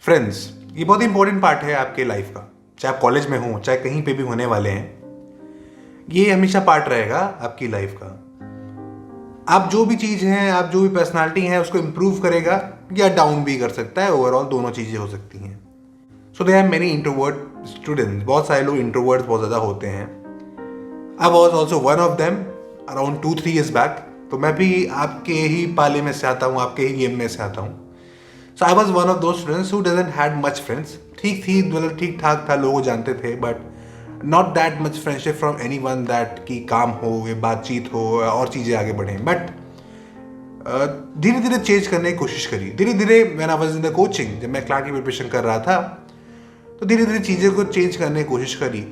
Friends, ये बहुत important part है आपके लाइफ का। चाहे आप कॉलेज में हो, चाहे कहीं पे भी होने वाले हैं, ये हमेशा पार्ट रहेगा आपकी लाइफ का। आप जो भी चीज़ हैं, आप जो भी पर्सनालिटी है, उसको इम्प्रूव करेगा या डाउन भी कर सकता है। ओवरऑल दोनों चीज़ें हो सकती हैं। So they are many introvert students. बहुत सारे लोग इंट्रोवर्ट्स बहुत ज़्यादा होते हैं। I was also one of them around 2-3 years back. तो मैं भी आपके ही पाले में से आता हूँ, आपके ही गेम में से आता हूँ। सो आई वॉज वन ऑफ दो students who doesn't had much friends. ठीक थी, मतलब ठीक ठाक था, लोग जानते थे, but not that much friendship from any one that की काम हो या बातचीत हो और चीज़ें आगे बढ़ें। बट धीरे धीरे चेंज करने की कोशिश करी। धीरे धीरे when I was in the coaching, जब मैं क्लार्क की प्रिपरेशन कर रहा था, तो धीरे धीरे चीज़ें को चेंज करने की कोशिश करी।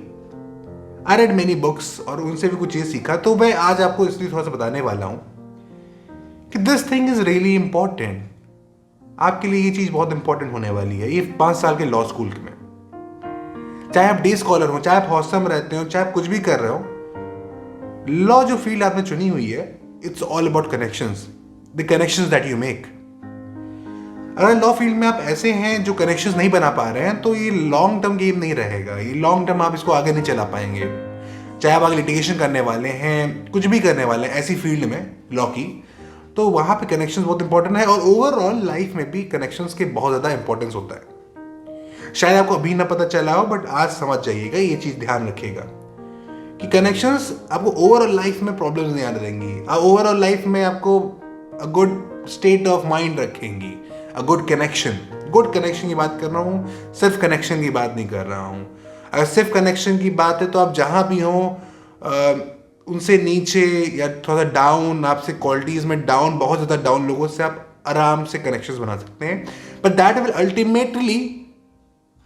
आई रेड मेनी बुक्स और उनसे भी कुछ चीज़ सीखा। तो मैं आज आपको इसलिए थोड़ा सा बताने वाला हूँ कि this thing is really important. आपके लिए ये चीज़ बहुत इंपॉर्टेंट होने वाली है। ये 5 साल के लॉ स्कूल में, चाहे आप डे स्कॉलर हो, चाहे आप हॉस्टल में रहते हो, चाहे आप कुछ भी कर रहे हो, लॉ जो फील्ड आपने चुनी हुई है, it's all about connections, the connections that you make. अगर लॉ फील्ड में आप ऐसे हैं जो कनेक्शंस नहीं बना पा रहे हैं, तो ये लॉन्ग टर्म गेम नहीं रहेगा। ये लॉन्ग टर्म आप इसको आगे नहीं चला पाएंगे। चाहे आप आगे लिटिगेशन करने वाले हैं, कुछ भी करने वाले हैं ऐसी फील्ड में लॉ की, तो वहाँ पे कनेक्शंस बहुत इंपॉर्टेंट है। और ओवरऑल लाइफ में भी कनेक्शंस के बहुत ज़्यादा इंपॉर्टेंस होता है। शायद आपको अभी ना पता चला हो, बट आज समझ जाइएगा, ये चीज़ ध्यान रखिएगा कि कनेक्शंस आपको ओवरऑल लाइफ में प्रॉब्लम्स नहीं आने देंगी। ओवरऑल लाइफ में आपको a good state of mind रखेंगी। अ गुड कनेक्शन की बात कर रहा हूँ, सिर्फ कनेक्शन की बात नहीं कर रहा हूँ। अगर सिर्फ कनेक्शन की बात है, तो आप जहाँ भी हो, उनसे नीचे या थोड़ा सा डाउन, आपसे क्वालिटीज़ में डाउन, बहुत ज़्यादा डाउन लोगों से आप आराम से कनेक्शंस बना सकते हैं। But that will ultimately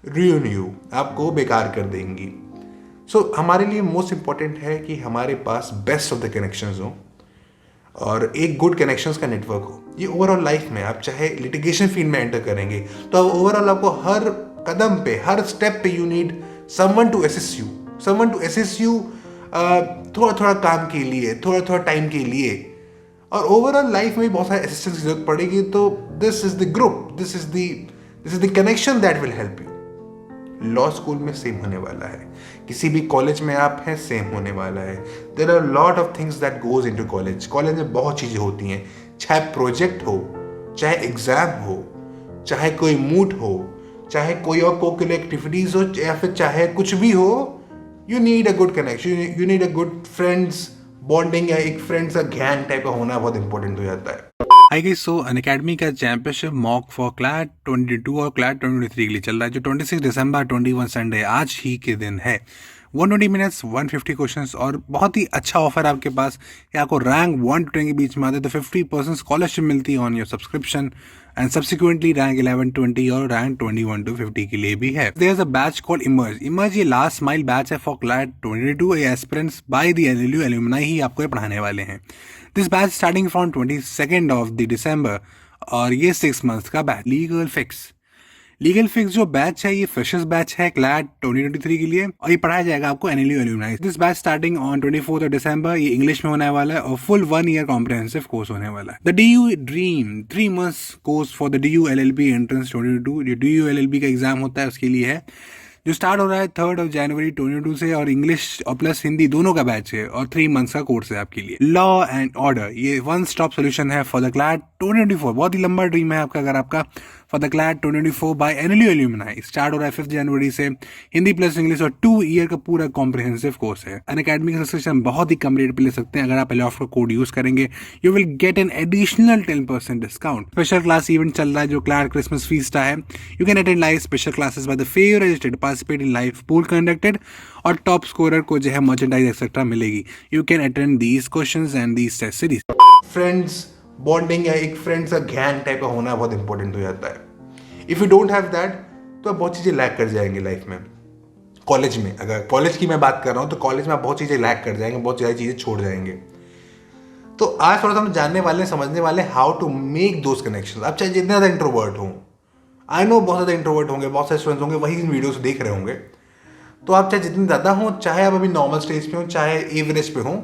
ruin you, आपको बेकार कर देंगी। सो हमारे लिए मोस्ट इंपॉर्टेंट है कि हमारे पास बेस्ट ऑफ द कनेक्शंस हो और एक गुड कनेक्शंस का नेटवर्क हो। ये ओवरऑल लाइफ में, आप चाहे लिटिगेशन फील्ड में एंटर करेंगे, तो ओवरऑल आपको हर कदम पे, हर स्टेप पे you need someone to assist you, थोड़ा थोड़ा काम के लिए, थोड़ा थोड़ा टाइम के लिए। और ओवरऑल लाइफ में भी बहुत सारे असिस्टेंस की जरूरत पड़ेगी। तो this is the group, this is the connection that will help you. Law school में सेम होने वाला है, किसी भी कॉलेज में आप हैं, सेम होने वाला है। There are lot of things that goes into college. College में बहुत चीज़ें होती हैं, चाहे प्रोजेक्ट हो, चाहे एग्जाम हो, चाहे कोई मूड हो, चाहे कोई और कोकुलर एक्टिविटीज हो, या फिर चाहे कुछ भी हो, you need a good connection, you need a good friends bonding, या एक फ्रेंड्स का गैंग टाइप का होना बहुत इंपॉर्टेंट हो जाता है। हाई गाइस, सो अनअकैडमी का चैंपियनशिप मॉक फॉर क्लैट 22 और क्लैट 2023 के लिए चल रहा है, जो 26 दिसंबर 21 संडे आज ही के दिन है। 120 मिनट्स, 150 क्वेश्चंस और बहुत ही अच्छा ऑफर आपके पास कि आपको रैंक 1 to 10 के बीच में आते तो 50% स्कॉलरशिप मिलती है on your subscription and subsequently rank 11-20 और रैंक 21 to 50 के लिए भी है। There is a batch called emerge ये लास्ट माइल बैच है फॉर क्लैट 22। ये aspirants by the LLU alumni ही आपको ये पढ़ाने वाले हैं। This batch starting from 22 of the December और ये 6 मंथ्स का बैच। लीगल फिक्स जो बैच है, ये फ्रेशर्स बैच है क्लैट 2023 के लिए और ये पढ़ाया जाएगा आपको NLU alumni. This batch starting on 24 दिसंबर, ये इंग्लिश में होने वाला है और फुल 1 year कॉम्प्रिहेंसिव कोर्स होने वाला है। The DU dream 3 months course for the DU LLB entrance 2022। जो डीयू एलएलबी का एग्जाम होता है उसके लिए है, जो स्टार्ट हो रहा है 3 जनवरी 2022 से, और इंग्लिश और प्लस हिंदी दोनों का बैच है और 3 months का कोर्स है आपके लिए। लॉ एंड ऑर्डर ये वन स्टॉप सोल्यूशन है फॉर द क्लैट 2024। बहुत ही लंबा ड्रीम है आपका, अगर आपका for the CLAT 2024 by NLU alumni. Start हो रहा है 5 जनवरी से, हिंदी प्लस इंग्लिश और 2 year का पूरा कॉम्प्रिहेंसिव कोर्स है। अनअकैडमी का सब्सक्रिप्शन बहुत ही कम रेट पे ले सकते हैं। अगर आप पहले ऑफर कोड यूज करेंगे, you will get an additional 10% discount. Special class event चल रहा है जो क्लैट क्रिसमस फीस्टा है। You can attend live special classes by the fair registered, participate in live pool conducted, और टॉप स्कोरर को जो है मर्चेंडाइज एक्सेट्रा मिलेगी। You can attend these questions and these test series. Friends bonding या एक friends का gang type का होना बहुत इंपॉर्टेंट हो जाता है। If you don't have that, तो आप बहुत चीज़ें लैक कर जाएंगे लाइफ में। कॉलेज में, अगर कॉलेज की मैं बात कर रहा हूँ, तो कॉलेज में आप बहुत चीज़ें लैक कर जाएंगे, बहुत सारी चीज़ें छोड़ जाएंगे। तो आज थोड़ा सा हम जानने वाले, समझने वाले how to make those connection. आप चाहे जितने ज़्यादा इंट्रोवर्ट हों, आई नो बहुत ज़्यादा इंट्रोवर्ट होंगे, बहुत सारे स्टूडेंट्स होंगे वही इन वीडियो से देख रहे होंगे। तो आप चाहे जितने ज़्यादा हों, चाहे आप अभी नॉर्मल स्टेज पे हों, चाहे एवरेज पे हों,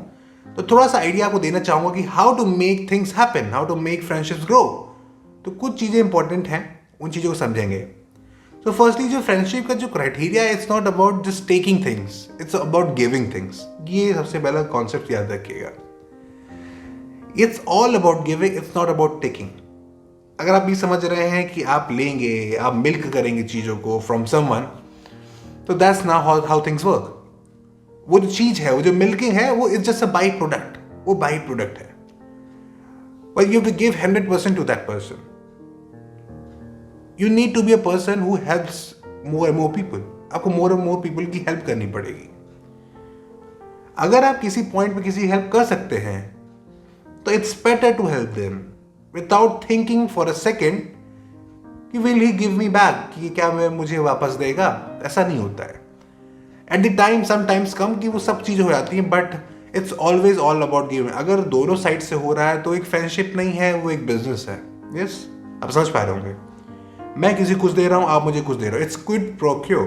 तो थोड़ा सा आइडिया आपको देना चाहूँगा कि how to make things happen, how to make friendships grow. तो कुछ चीज़ें इंपॉर्टेंट हैं, उन चीज़ों को समझेंगे। तो फर्स्टली जो फ्रेंडशिप का जो क्राइटेरिया है, it's not about just taking things, it's about giving things. ये सबसे पहला कॉन्सेप्ट याद रखिएगा. It's all about giving, it's not about taking. अगर आप ये समझ रहे हैं कि आप लेंगे, आप मिल्क करेंगे चीज़ों को फ्रॉम समवन, तो that's not how things work. वो जो चीज़ है, वो जो मिल्किंग है, वो is just a byproduct. वो बाई प्रोडक्ट है. But you have to give 100% to that person. You need to be a person who helps more and more people. आपको मोर एंड मोर पीपल की help करनी पड़ेगी. अगर आप किसी point पे किसी हेल्प कर सकते हैं, तो it's better to help them without thinking for a second कि will he give me back, कि क्या मैं मुझे वापस देगा. ऐसा नहीं होता है. At the time sometimes come कि वो सब चीज़ें हो जाती हैं, but it's always all about giving. अगर दोनों साइड से हो रहा है तो एक फ्रेंडशिप नहीं है, वो एक बिजनेस है. यस, आप समझ पा रहे होंगे. मैं किसी कुछ दे रहा हूँ, आप मुझे कुछ दे रहे हो. इट्स क्विड प्रो क्यो.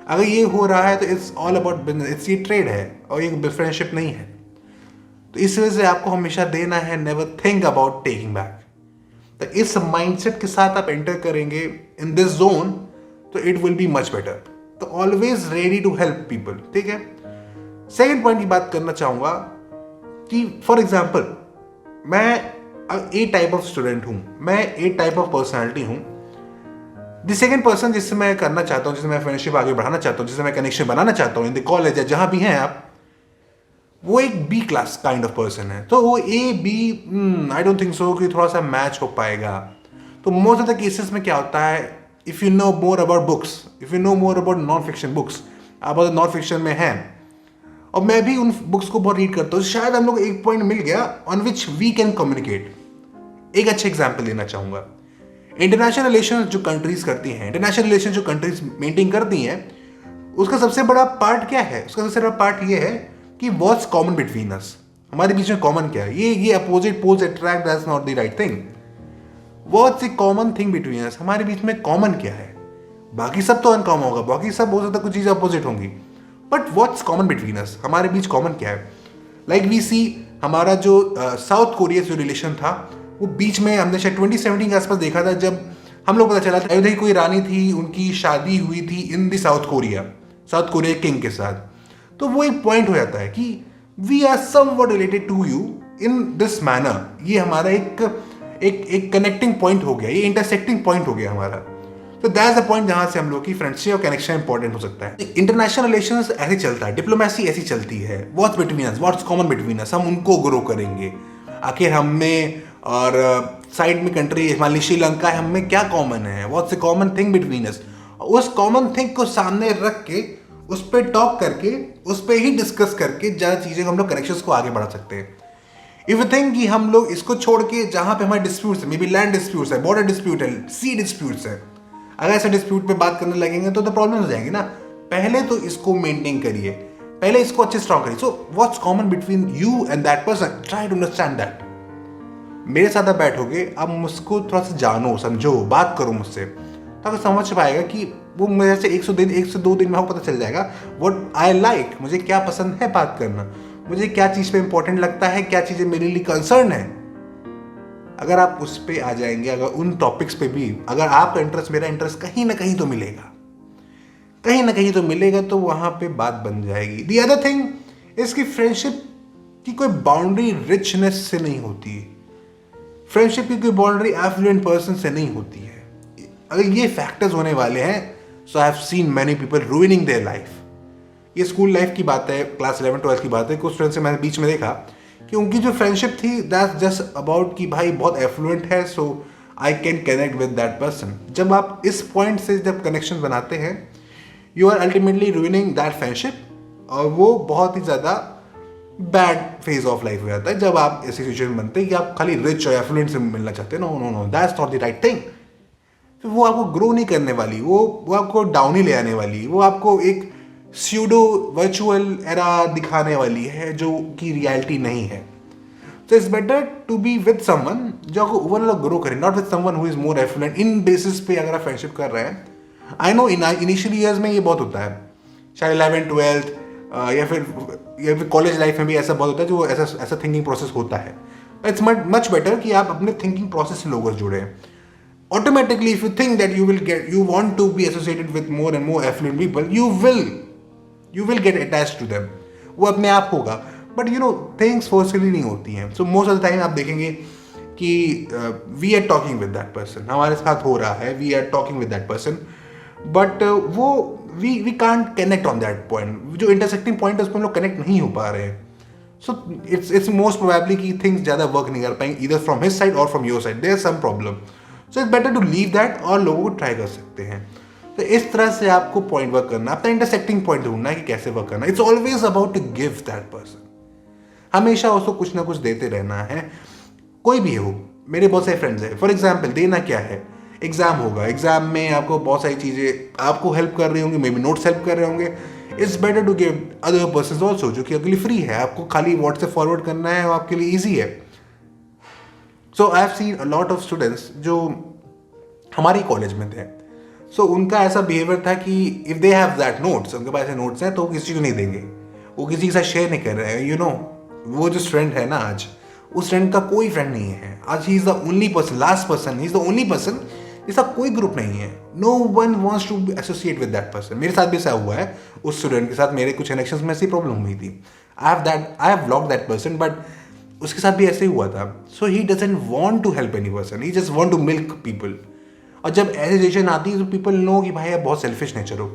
अगर ये हो रहा है तो it's all about business. It's ये ट्रेड है और ये फ्रेंडशिप नहीं है. तो इस वजह से आपको हमेशा देना है. Never think about taking back. तो इस माइंडसेट के साथ आप एंटर करेंगे इन दिस जोन, तो it will be much better. तो always ready to help people. ठीक है. सेकेंड पॉइंट की बात करना चाहूंगा कि फॉर एग्जाम्पल मैं ए टाइप ऑफ स्टूडेंट हूं, मैं ए टाइप ऑफ पर्सनैलिटी हूं. द सेकेंड पर्सन जिससे मैं करना चाहता हूं, जिससे मैं फ्रेंडशिप आगे बढ़ाना चाहता हूं, जिससे मैं कनेक्शन बनाना चाहता हूं इन द कॉलेज या जहां भी हैं आप, वो एक B class kind of person है. तो वो A B, I don't think so कि थोड़ा सा मैच हो पाएगा. तो मोस्ट ऑफ द केसेस में क्या होता है, if you know more about books, if you know more about non fiction books, आप नॉन फिक्शन में हैं और मैं भी उन बुक्स को बहुत रीड करता हूँ, शायद हम लोग एक पॉइंट मिल गया on which we can communicate. एक अच्छा एग्जाम्पल देना चाहूंगा. इंटरनेशनल रिलेशन जो कंट्रीज करती हैं, इंटरनेशनल रिलेशन जो कंट्रीज मेंटेन करती हैं, उसका सबसे बड़ा पार्ट क्या है? उसका सबसे बड़ा पार्ट ये है कि व्हाट्स कॉमन बिटवीन अस. हमारे बीच में कॉमन क्या है? ये opposite poles attract, that's not the right thing. What's the common thing between us? हमारे बीच में कॉमन क्या है? बाकी सब तो अनकॉमन होगा, बाकी सब हो सकता है कुछ चीज़ अपोजिट होंगी, but what's common between us? हमारे बीच कॉमन क्या है? लाइक वी सी, हमारा जो साउथ कोरिया से जो रिलेशन था, वो बीच में हमने शायद 2017 के आसपास देखा था, जब हम लोग पता चला था अयोध्या की कोई रानी थी, उनकी शादी हुई थी in the south Korea king के साथ. तो वो एक पॉइंट हो जाता है कि we are somewhat related to you in this manner. ये हमारा एक कनेक्टिंग पॉइंट हो गया, ये इंटरसेक्टिंग पॉइंट हो गया हमारा. तो दैट्स द पॉइंट जहां से हम लोग की फ्रेंडशिप और कनेक्शन इंपॉर्टेंट हो सकता है. इंटरनेशनल रिलेशंस ऐसे चलता है, डिप्लोमेसी ऐसी चलती है. What's between us, what's common between us, हम उनको ग्रो करेंगे. आखिर हमें और साइड में कंट्री मान श्रीलंका है, हमें क्या कॉमन है? What's the common thing between अस? उस कॉमन थिंग को सामने रख के, उस पर टॉक करके, उस पर ही डिस्कस करके ज़्यादा चीज़ें हम लोग कनेक्शंस को आगे बढ़ा सकते हैं. इफ यू थिंक कि हम लोग इसको छोड़ के, जहाँ पे हमारे डिस्प्यूट्स है, मे बी लैंड डिस्प्यूट्स है, बॉर्डर डिस्प्यूट है, सी डिस्प्यूट्स है, अगर ऐसे डिस्प्यूट पे बात करने लगेंगे तो प्रॉब्लम हो जाएंगी ना. पहले तो इसको मेंटेन करिए, पहले इसको अच्छे स्ट्रॉन्ग करिए. So what's common between you and that person, try to understand that. मेरे साथ आप बैठोगे, आप मुझको थोड़ा सा जानो, समझो, बात करो मुझसे, तो आपको समझ पाएगा कि वो मेरे से 1 से 2 दिन में आपको पता चल जाएगा व्हाट आई लाइक, मुझे क्या पसंद है बात करना, मुझे क्या चीज़ पे इंपॉर्टेंट लगता है, क्या चीज़ें मेरे लिए कंसर्न है. अगर आप उस पर आ जाएंगे, अगर उन टॉपिक्स पे भी अगर आपका इंटरेस्ट, मेरा इंटरेस्ट कहीं ना कहीं तो मिलेगा, कहीं ना कहीं तो मिलेगा, तो वहाँ पे बात बन जाएगी. दी अदर थिंग इसकी फ्रेंडशिप की कोई बाउंड्री रिचनेस से नहीं होती है. फ्रेंडशिप की कोई बाउंड्री एफ्लुएंट पर्सन से नहीं होती है. अगर ये फैक्टर्स होने वाले हैं, so I have seen many people ruining their life. ये स्कूल लाइफ की बात है, क्लास 11-12 की बात है. कुछ फ्रेंड्स से मैंने बीच में देखा कि उनकी जो फ्रेंडशिप थी, दैट्स जस्ट अबाउट कि भाई बहुत एफ्लुएंट है, so I can connect with that person. जब आप इस पॉइंट से जब कनेक्शन बनाते हैं, you are ultimately ruining that friendship, और वो बहुत ही ज़्यादा बैड फेज ऑफ लाइफ हो जाता है जब आप ऐसी सिचुएशन बनते हैं कि आप खाली रिच और एफ्लुएंट से मिलना चाहते हैं. No no no, that's not the right thing. फिर वो आपको ग्रो नहीं करने वाली, वो आपको डाउन ही ले आने वाली, वो आपको एक स्यूडो वर्चुअल एरा दिखाने वाली है जो कि रियलिटी नहीं है. तो it's better to be with someone जो आपको ओवरऑल ग्रो करे, not with someone who is more affluent. In basis पे अगर आप फ्रेंडशिप कर रहे हैं, आई नो इनिशियल ईयर्स में ये बहुत होता है, शायद 11-12 या फिर कॉलेज लाइफ में भी ऐसा बहुत होता है, जो ऐसा थिंकिंग प्रोसेस होता है. इट्स मच बेटर कि आप अपने थिंकिंग प्रोसेस से लोगों से जुड़े. Automatically, if you think that you want to be associated with more and more affluent people, you will get attached to them. वो अपने आप होगा. But you know, things forcefully नहीं होती हैं. So most of the time आप देखेंगे कि we are talking with that person, हमारे साथ हो रहा है, we are talking with that person, but वो we can't connect on that point. जो intersecting point है उस पर हम लोग connect नहीं हो पा रहे हैं. So it's most probably कि things ज़्यादा work नहीं कर पाएंगे either from his side or from your side. There's some problem. So it's better to leave that और लोगों को try कर सकते हैं. तो इस तरह से आपको point work करना, अपना intersecting point ढूंढना है कि कैसे work करना. It's always about to give that person. हमेशा उसको कुछ ना कुछ देते रहना है. कोई भी हो, मेरे बहुत सारे फ्रेंड्स हैं. फॉर एग्जाम्पल, देना क्या है? एग्जाम होगा, एग्जाम में आपको बहुत सारी चीज़ें आपको हेल्प कर रही होंगी, मे बी नोट्स हेल्प कर रहे होंगे. It's better to give other person also, जो कि अगली फ्री है, आपको खाली व्हाट्सएप फॉरवर्ड करना है और आपके लिए ईजी है. So I have seen a lot of students जो हमारे कॉलेज में थे. सो उनका ऐसा बिहेवियर था कि if they have that notes, उनके पास ऐसे नोट्स हैं तो वो किसी को नहीं देंगे, वो किसी के साथ शेयर नहीं कर रहे हैं. यू नो, वो जो स्टूडेंट है ना आज, उस फ्रेंड का कोई फ्रेंड नहीं है आज. He is the only person, last person, he is the only person जिसका कोई ग्रुप नहीं है. No one wants to associate with that person. मेरे साथ भी ऐसा हुआ है. उस स्टूडेंट के साथ मेरे कुछ कनेक्शंस में ऐसी प्रॉब्लम हुई थी. I have blocked that person, but उसके साथ भी ऐसे ही हुआ था. So he doesn't want to help any person, he just want to milk people. और जब ऐसी सिचुएशन आती है तो पीपल नो कि भाई आप बहुत सेल्फिश नेचर हो.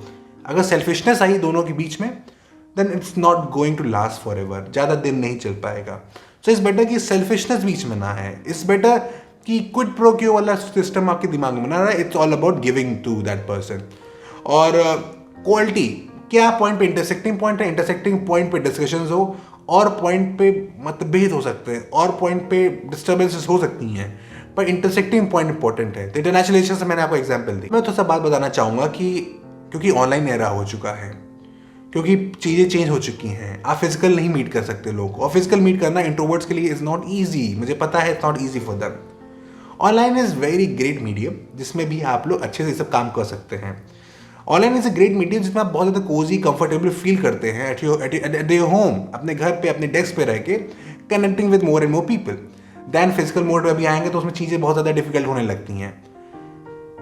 अगर सेल्फिशनेस आई दोनों के बीच में, then it's not going to last forever. ज़्यादा दिन नहीं चल पाएगा. सो इट्स बेटर कि सेल्फिशनेस बीच में ना है. इट्स बेटर कि क्विड प्रो क्यू वाला सिस्टम आपके दिमाग में बना रहा है. It's all about giving to that person. और क्वालिटी क्या पॉइंट पे इंटरसेक्टिंग पॉइंट है, इंटरसेक्टिंग पॉइंट पे डिस्कशंस हो, और पॉइंट पे मतभेद हो सकते हैं, और पॉइंट पे डिस्टर्बेंसेस हो सकती हैं, पर इंटरसेक्टिंग पॉइंट इंपॉर्टेंट है. तो इंटरनेशनल रिलेशन से मैंने आपको एग्जाम्पल दी. मैं तो सब बात बताना चाहूँगा कि क्योंकि ऑनलाइन एरा हो चुका है, क्योंकि चीज़ें चेंज हो चुकी हैं, आप फिजिकल नहीं मीट कर सकते लोग, और फिजिकल मीट करना इंट्रोवर्ट्स के लिए इज़ नॉट ईजी. मुझे पता है it's not easy for them. Online is very great medium जिसमें भी आप लोग अच्छे से सब काम कर सकते हैं. Online is a great medium जिसमें आप बहुत ज़्यादा कोजी कंफर्टेबल फील करते हैं एट योर होम, अपने घर पे, अपने डेस्क पे रह के connecting with more and more people. Then physical mode में भी आएंगे तो उसमें चीज़ें बहुत ज़्यादा डिफिकल्ट होने लगती हैं.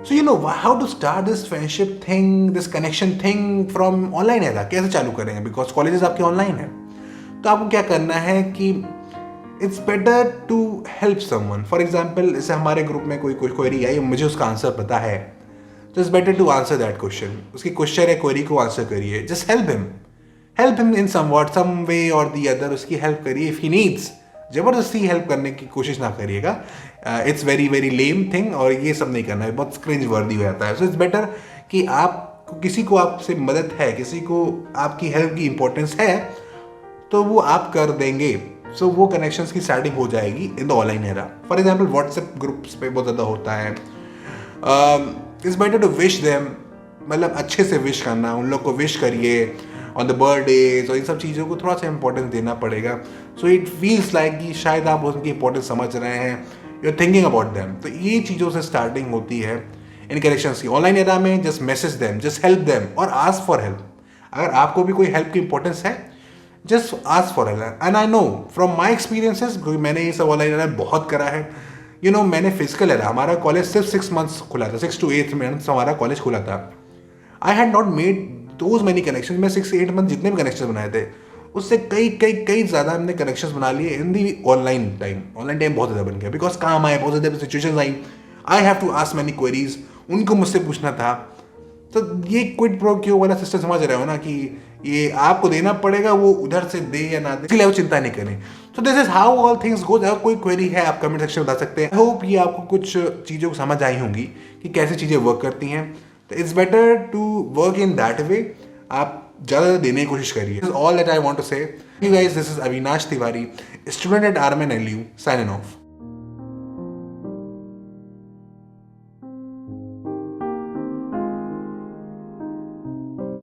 So you know how to start this friendship thing, this connection thing from online era. कैसे चालू करेंगे? Because colleges आपके ऑनलाइन हैं. तो आपको क्या करना है कि it's better to help someone. For example, जैसे हमारे ग्रुप में कोई क्वेरी आई, मुझे उसका आंसर पता है, तो it's better to answer that question. उसकी क्वेश्चन या क्वेरी को आंसर करिए. Just help him in some way or the other. उसकी हेल्प करिए. If he needs, ज़बरदस्ती हेल्प करने की कोशिश ना करिएगा. It's very very lame thing, और ये सब नहीं करना है, बहुत क्रिंज वर्दी हो जाता है. सो इट्स बेटर कि आप किसी को आपसे मदद है, किसी को आपकी हेल्प की इंपॉर्टेंस है, तो वो आप कर देंगे. सो वो कनेक्शंस की स्टार्टिंग हो जाएगी in the online era. For example WhatsApp groups पे बहुत ज़्यादा होता है. It's better to wish them, मतलब अच्छे से विश करना, उन लोग को विश करिए ऑन द बर्थडेज, और इन सब चीज़ों को थोड़ा सा इंपॉर्टेंस देना पड़ेगा. सो इट फील्स लाइक कि शायद आप उनकी इंपॉर्टेंस समझ रहे हैं, you are thinking about them. तो ये चीज़ों से स्टार्टिंग होती है इन कनेक्शंस की. ऑनलाइन एरा में just message them, just help them, और आस्क फॉर हेल्प. अगर आपको भी कोई हेल्प की इंपॉर्टेंस है, just ask for help. And I know from my experiences, क्योंकि मैंने ये सब ऑनलाइन एरा बहुत करा है. यू नो, मैंने फिजिकल एरा, हमारा कॉलेज सिर्फ 6 मंथ्स खुला था, 6 to 8 मंथ्स हमारा कॉलेज खुला था. I had not made those many connection. मैं 6 8 मंथ जितने भी कनेक्शन बनाए थे, उससे कई ज़्यादा हमने कनेक्शंस बना लिए in the online time. Online time बहुत ज़्यादा बन गया, बिकॉज काम आए, बहुत ज़्यादा सिचुएशंस आई, I have to ask many queries, उनको मुझसे पूछना था. तो ये क्विड प्रो क्यू वाला सिस्टम समझ रहे हो ना, कि ये आपको देना पड़ेगा, वो उधर से दे या ना दे, इसलिए वो चिंता नहीं करें. So this is how all things goes. अगर कोई क्वेरी है आप कमेंट सेक्शन में बता सकते हैं. आई होप ये आपको कुछ चीज़ों को समझ आई होंगी कि कैसे चीज़ें वर्क करती हैं. तो it's better to work in that way. आप ज़्यादा देने की कोशिश करिए. All that I want to say. You guys, this is Avinash Tiwari, student at RMNLU, signing off.